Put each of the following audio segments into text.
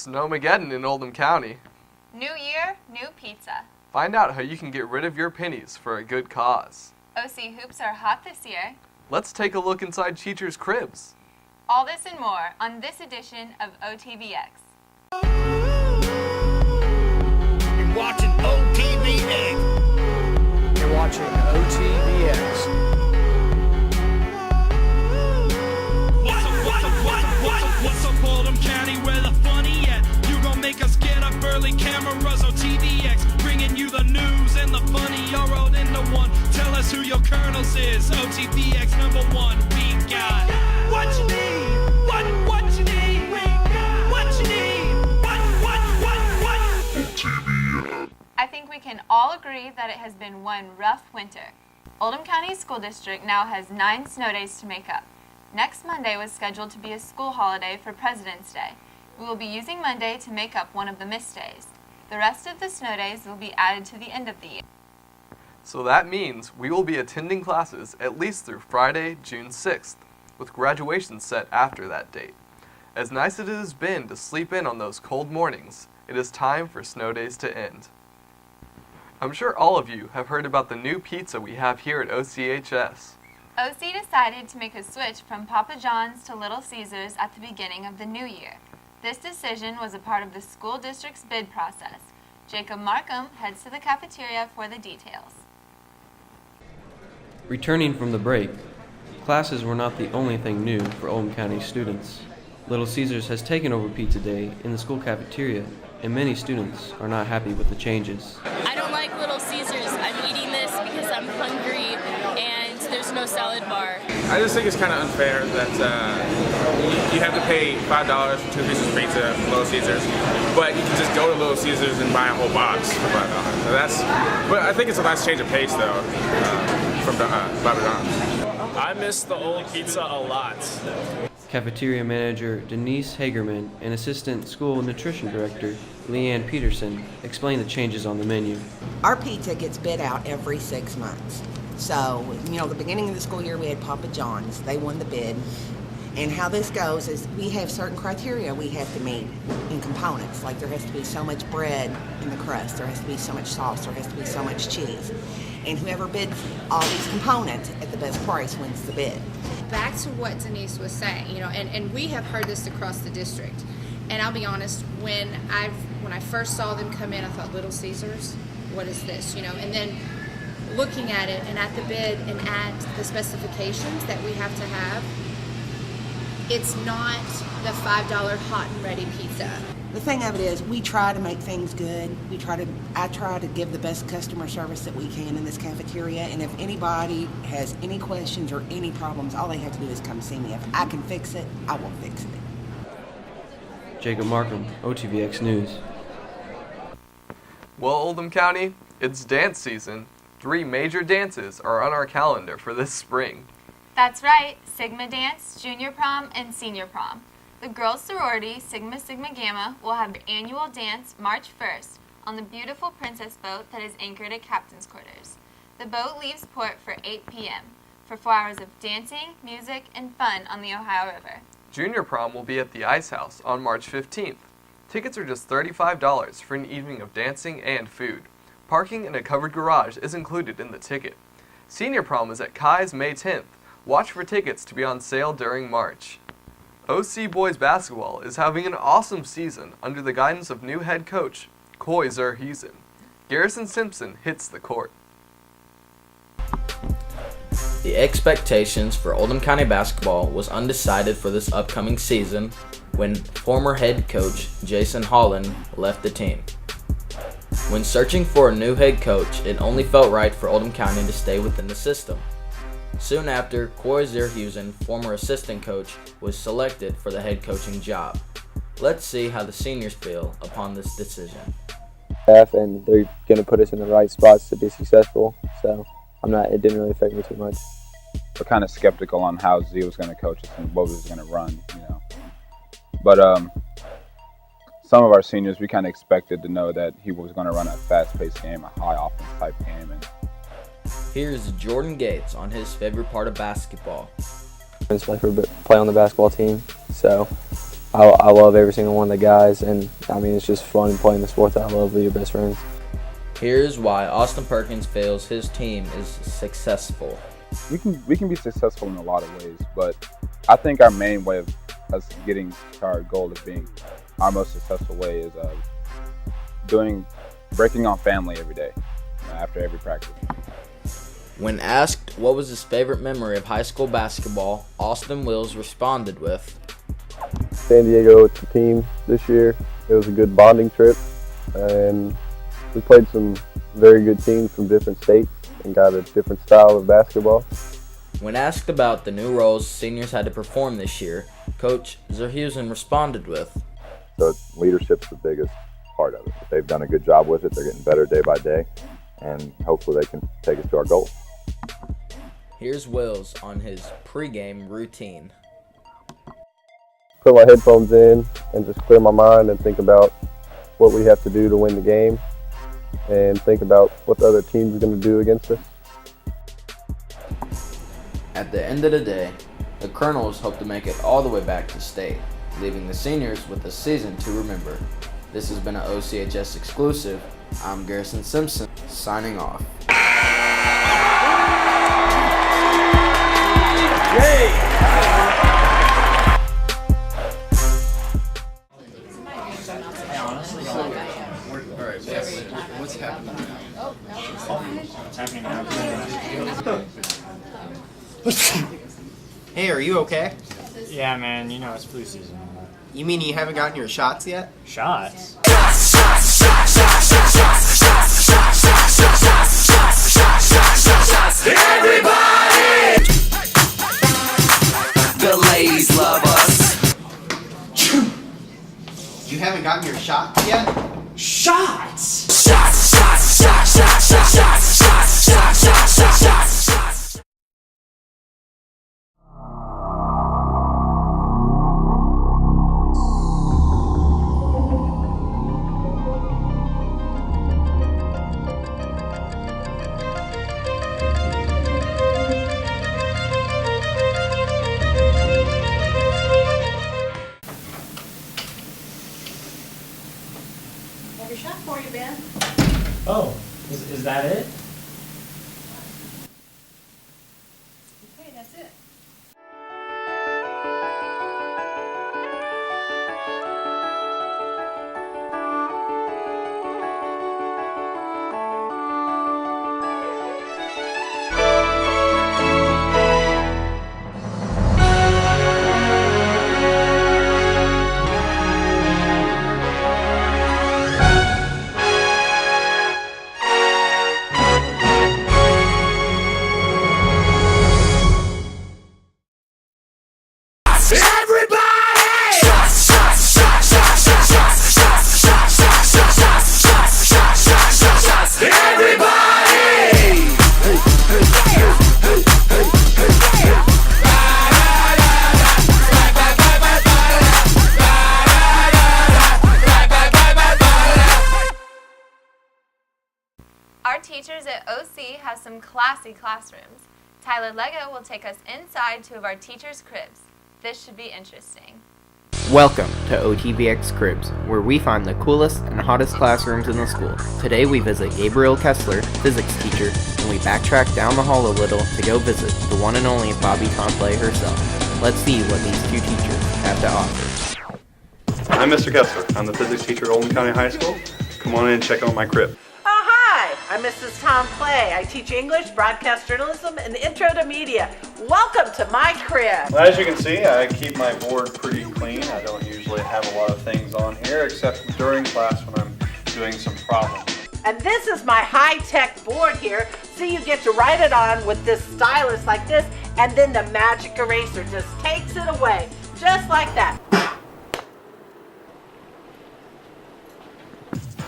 Snowmageddon in Oldham County. New year, new pizza. Find out how you can get rid of your pennies for a good cause. OC hoops are hot this year. Let's take a look inside teachers' cribs. All this and more on this edition of OTVX. You're watching OTVX. You're watching OTVX. What's up, Oldham County, where the funny at? You gon' make us get up early, cameras, OTVX, bringing you the news and the funny all rolled into one. Tell us who your colonels is, OTVX #1. We got what you need, what you need, we got what you need, what. OTVX. I think we can all agree that it has been one rough winter. Oldham County School District now has 9 snow days to make up. Next Monday was scheduled to be a school holiday for President's Day. We will be using Monday to make up one of the missed days. The rest of the snow days will be added to the end of the year. So that means we will be attending classes at least through Friday, June 6th, with graduation set after that date. As nice as it has been to sleep in on those cold mornings, it is time for snow days to end. I'm sure all of you have heard about the new pizza we have here at OCHS. OC decided to make a switch from Papa John's to Little Caesars at the beginning of the new year. This decision was a part of the school district's bid process. Jacob Markham heads to the cafeteria for the details. Returning from the break, classes were not the only thing new for Oldham County students. Little Caesars has taken over Pizza Day in the school cafeteria, and many students are not happy with the changes. I don't like Little Caesars. I'm eating this because I'm hungry and there's no salad bar. I just think it's kind of unfair that you have to pay $5 for 2 pieces of pizza from Little Caesars, but you can just go to Little Caesars and buy a whole box for $5. But I think it's a nice change of pace though from Papa John's. I miss the old pizza a lot. Cafeteria manager Denise Hagerman and assistant school nutrition director Leanne Peterson explain the changes on the menu. Our pizza gets bid out every 6 months. So, the beginning of the school year we had Papa John's. They won the bid. And how this goes is we have certain criteria we have to meet in components. Like there has to be so much bread in the crust, there has to be so much sauce, there has to be so much cheese. And whoever bids all these components at the best price wins the bid. Back to what Denise was saying, and we have heard this across the district. And I'll be honest, when I first saw them come in, I thought, Little Caesars, what is this? And then looking at it and at the bid and at the specifications that we have to have, it's not the $5 hot and ready pizza. The thing of it is, we try to make things good. I try to give the best customer service that we can in this cafeteria, and if anybody has any questions or any problems, all they have to do is come see me. If I can fix it, I will fix it. Jacob Markham, OTVX News. Well, Oldham County, it's dance season. 3 major dances are on our calendar for this spring. That's right, Sigma Dance, Junior Prom, and Senior Prom. The girls' sorority, Sigma Sigma Gamma, will have their annual dance March 1st on the beautiful Princess boat that is anchored at Captain's Quarters. The boat leaves port for 8 p.m. for 4 hours of dancing, music, and fun on the Ohio River. Junior Prom will be at the Ice House on March 15th. Tickets are just $35 for an evening of dancing and food. Parking in a covered garage is included in the ticket. Senior Prom is at Kai's May 10th. Watch for tickets to be on sale during March. OC Boys Basketball is having an awesome season under the guidance of new head coach, Coy Zerhusen. Garrison Simpson hits the court. The expectations for Oldham County basketball was undecided for this upcoming season when former head coach Jason Holland left the team. When searching for a new head coach, it only felt right for Oldham County to stay within the system. Soon after, Coy Zerhusen, former assistant coach, was selected for the head coaching job. Let's see how the seniors feel upon this decision. And they're going to put us in the right spots to be successful, so it didn't really affect me too much. We're kind of skeptical on how Z was going to coach us and what we was going to run, But some of our seniors, we kind of expected to know that he was going to run a fast-paced game, a high offense type game. And here's Jordan Gates on his favorite part of basketball. It's my favorite play on the basketball team, so I love every single one of the guys, and I mean, it's just fun playing the sport that I love with your best friends. Here's why Austin Perkins feels his team is successful. We can be successful in a lot of ways, but I think our main way of us getting to our goal of being our most successful way is breaking on family every day, after every practice. When asked what was his favorite memory of high school basketball, Austin Wills responded with, San Diego with the team this year. It was a good bonding trip, and we played some very good teams from different states and got a different style of basketball. When asked about the new roles seniors had to perform this year, Coach Zerhusen responded with, So leadership's the biggest part of it. They've done a good job with it. They're getting better day by day, and hopefully they can take us to our goal. Here's Wills on his pregame routine. Put my headphones in and just clear my mind and think about what we have to do to win the game and think about what the other team is going to do against us. At the end of the day, the Colonels hope to make it all the way back to state, leaving the seniors with a season to remember. This has been an OCHS exclusive. I'm Garrison Simpson, signing off. What's happening now? What's happening now? Hey, are you okay? Yeah, man, you know it's flu season. You mean you haven't gotten your shots yet? Shots? Everybody! The ladies love us. You haven't gotten your shots yet? Shots! Shots, shots, shots, shots, shots, shots, shots, shots, shots, shots, shots, shots. Have your shot for you, Ben. Oh, is that it? Okay, that's it. Our teachers at OC have some classy classrooms. Tyler Lego will take us inside two of our teachers' cribs. This should be interesting. Welcome to OTVX Cribs, where we find the coolest and hottest classrooms in the school. Today we visit Gabriel Kessler, physics teacher, and we backtrack down the hall a little to go visit the one and only Bobby Tomplay herself. Let's see what these two teachers have to offer. I'm Mr. Kessler. I'm the physics teacher at Oldham County High School. Come on in and check out my crib. Oh, hi! I'm Mrs. Tom Clay. I teach English, broadcast journalism, and intro to media. Welcome to my crib. Well, as you can see, I keep my board pretty clean. I don't usually have a lot of things on here except during class when I'm doing some problems. And this is my high-tech board here. See, you get to write it on with this stylus like this, and then the magic eraser just takes it away, just like that.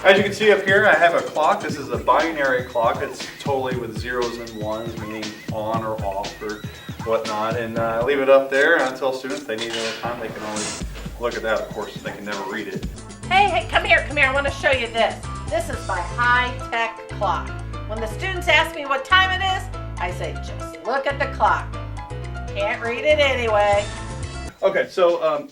As you can see up here, I have a clock. This is a binary clock. It's totally with zeros and ones, meaning on or off or whatnot. And I leave it up there, and I tell students they need another time, they can always look at that, of course, they can never read it. Hey, come here. I want to show you this. This is my high-tech clock. When the students ask me what time it is, I say, just look at the clock. Can't read it anyway. Okay, so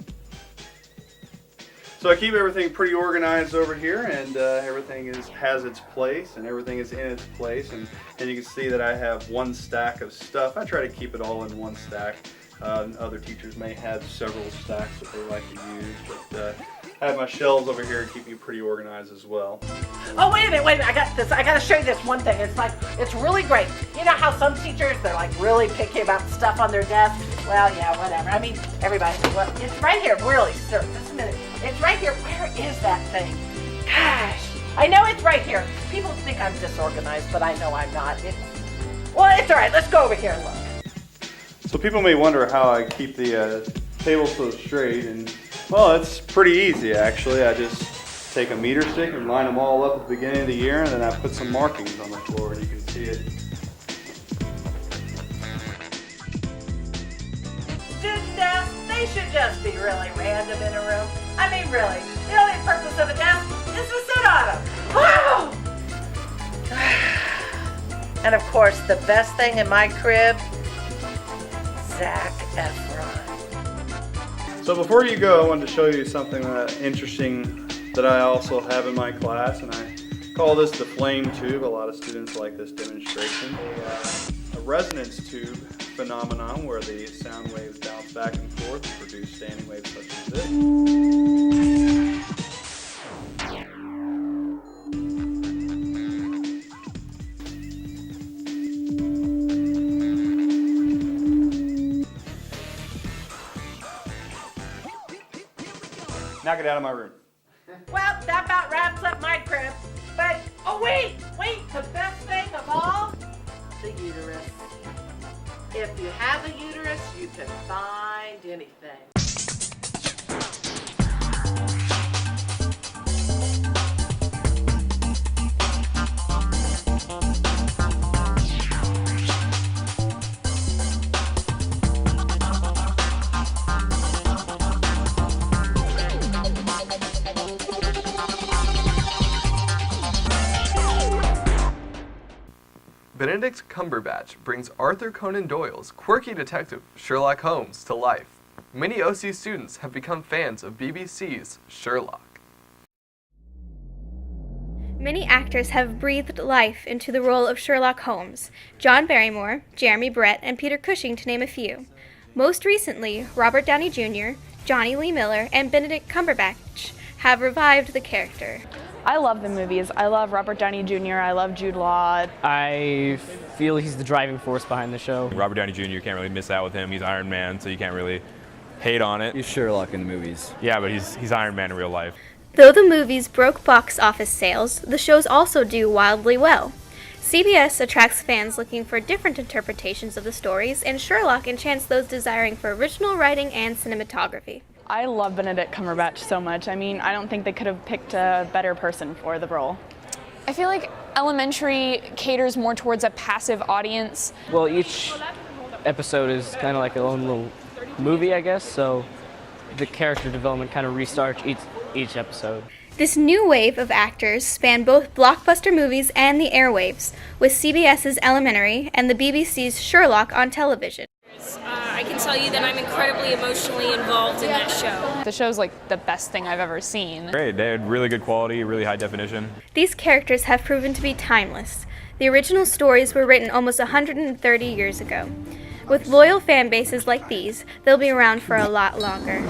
So I keep everything pretty organized over here, and everything has its place, and everything is in its place. And you can see that I have one stack of stuff. I try to keep it all in one stack. Other teachers may have several stacks that they like to use, but I have my shelves over here to keep me pretty organized as well. Oh, wait a minute, I got this. I got to show you this one thing. It's really great. You know how some teachers, they're like really picky about stuff on their desk? Well, yeah, whatever. I mean, everybody, well, it's right here, really, sir. Just a minute. It's right here. Where is that thing? Gosh, I know it's right here. People think I'm disorganized, but I know I'm not. It's all right. Let's go over here and look. So people may wonder how I keep the table so straight, and well, it's pretty easy actually. I just take a meter stick and line them all up at the beginning of the year, and then I put some markings on the floor, and you can see it. Student desks, they should just be really random in a room. I mean, really, the only purpose of a desk is to sit on them. Wow! And of course, the best thing in my crib, Zac Efron. So before you go, I wanted to show you something interesting that I also have in my class, and I call this the flame tube. A lot of students like this demonstration. A resonance tube phenomenon where the sound waves bounce back and forth and produce standing waves such as this. Now get out of my room. Well, that about wraps up my crib. But, oh wait, the best thing of all, the uterus. If you have a uterus, you can find anything. Benedict Cumberbatch brings Arthur Conan Doyle's quirky detective Sherlock Holmes to life. Many OC students have become fans of BBC's Sherlock. Many actors have breathed life into the role of Sherlock Holmes. John Barrymore, Jeremy Brett, and Peter Cushing, to name a few. Most recently, Robert Downey Jr., Johnny Lee Miller, and Benedict Cumberbatch have revived the character. I love the movies. I love Robert Downey Jr. I love Jude Law. I feel he's the driving force behind the show. Robert Downey Jr., you can't really miss out with him. He's Iron Man, so you can't really hate on it. He's Sherlock in the movies. Yeah, but he's Iron Man in real life. Though the movies broke box office sales, the shows also do wildly well. CBS attracts fans looking for different interpretations of the stories, and Sherlock enchants those desiring for original writing and cinematography. I love Benedict Cumberbatch so much. I mean, I don't think they could have picked a better person for the role. I feel like Elementary caters more towards a passive audience. Well, each episode is kind of like a own little movie, I guess, so the character development kind of restarts each episode. This new wave of actors span both blockbuster movies and the airwaves, with CBS's Elementary and the BBC's Sherlock on television. I can tell you that I'm incredibly emotionally involved in that show. The show's like the best thing I've ever seen. Great, they had really good quality, really high definition. These characters have proven to be timeless. The original stories were written almost 130 years ago. With loyal fan bases like these, they'll be around for a lot longer.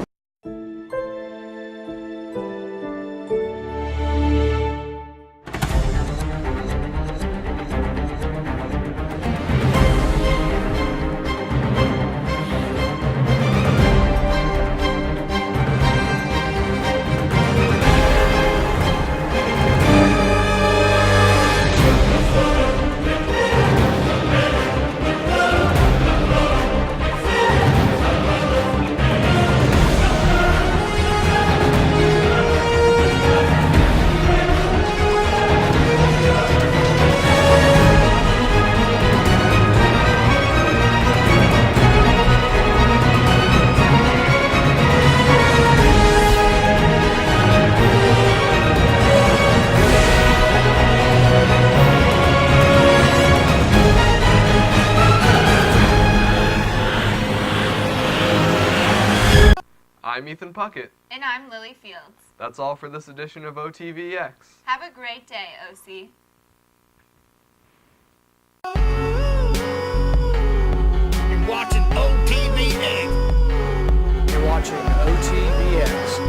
I'm Ethan Puckett. And I'm Lily Fields. That's all for this edition of OTVX. Have a great day, OC. You're watching OTVX. You're watching OTVX.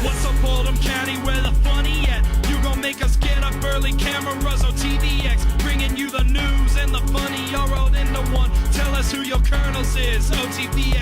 What's up, Oldham County, where the funny at? You gon' make us get up early, cameras OTVX, bringing you the news and the funny, all rolled into one. Tell us who your colonels is, OTVX.